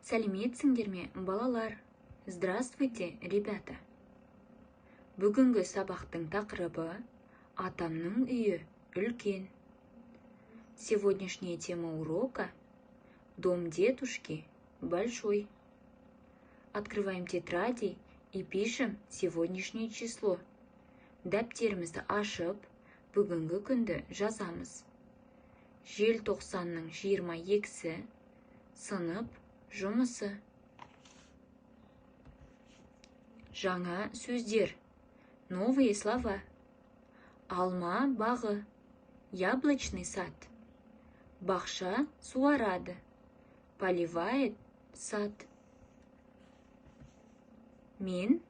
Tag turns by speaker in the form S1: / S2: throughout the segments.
S1: Сәлеметсіңдер ме, балалар? Здравствуйте, ребята. Бүгінгі сабақтың тақырыбы «Атамның үйі үлкен». Сегодняшняя тема урока «Дом дедушки большой». Открываем тетради и пишем сегодняшнее число. Дәптерімізді ашып, бүгінгі күнді жазамыз. Желтоқсанның 22-сі, сынып жұмысы. Жаңа сөздер. Новые слова. Алма бағы. Яблочный сад. Бақша суарады. Поливает сад. Мен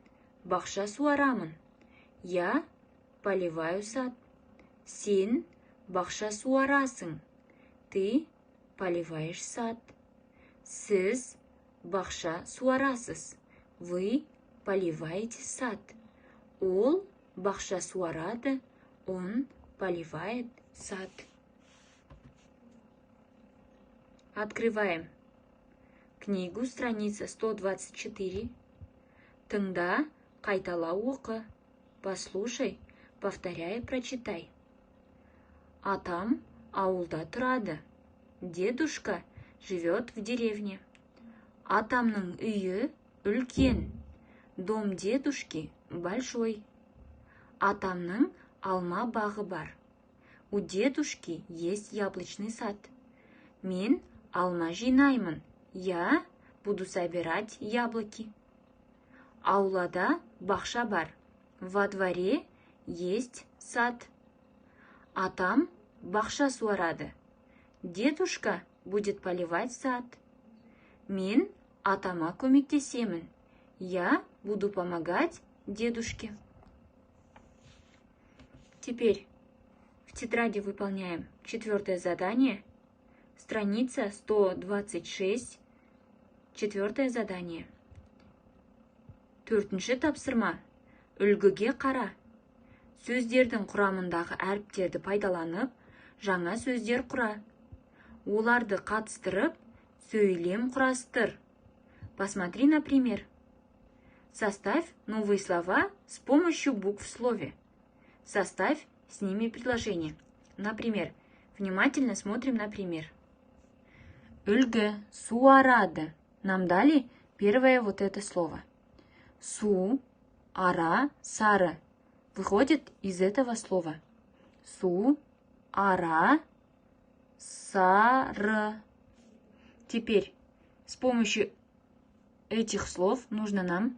S1: бақша суарамын. Я поливаю сад. Сен бақша суарасың. Ты поливаешь сад. Сіз бақша суарасыз. Вы поливаете сад. Ол бақша суарады. Он поливает сад. Открываем книгу, страница 124. Тыңда, қайтала оқы. Послушай, повторяй, прочитай. Атам ауылда тұрады. Дедушка живет в деревне. Атамның үйі үлкен. Дом дедушки большой. Атамның алма бағы бар. У дедушки есть яблочный сад. Мен алма жинаймын. Я буду собирать яблоки. Аулада бақша бар. Во дворе есть сад. Атам бақша суарады. Дедушка будет поливать сад. Мен атама көмектесемін. Я буду помогать дедушке. Теперь в тетради выполняем 4-е задание. Страница 126. 4-е задание. 4-ші тапсырма. Үлгіге қара. Сөздердің құрамындағы әріптерді пайдаланып, жаңа сөздер құра. Оларды қатыстырып, сөйлем құрастыр. Посмотри на пример. Составь новые слова с помощью букв в слове. Составь с ними предложение. Например, внимательно смотрим на пример. Үлгі, суарады. Нам дали первое вот это слово. Су, ара, сары. Выходит из этого слова. Су, ара, сары. Теперь с помощью этих слов нужно нам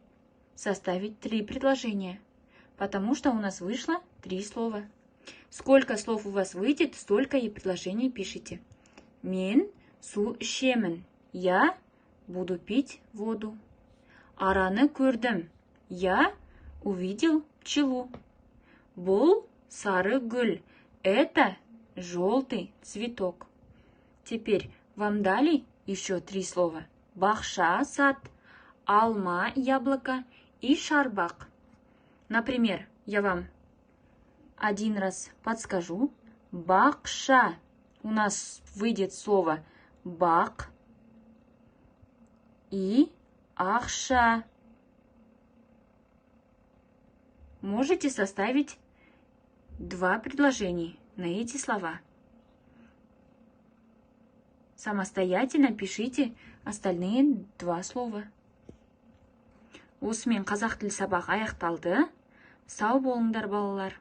S1: составить 3 предложения, потому что у нас вышло 3 слова. Сколько слов у вас выйдет, столько и предложений пишите. Мен су ішемін. Я буду пить воду. Араны көрдім. Я увидел пчелу. Бұл сары гүл. Это желтый цветок. Теперь вам дали еще 3 слова. Бақша, сад, алма, яблоко и шарбақ. Например, я вам один раз подскажу. Бақша. У нас выйдет слово бақ и ақша. Можете составить 2 предложения на эти слова. Самостоятельно пишите остальные 2 слова. Осымен қазақ тілі сабағы аяқталды. Сау болыңдар, балалар.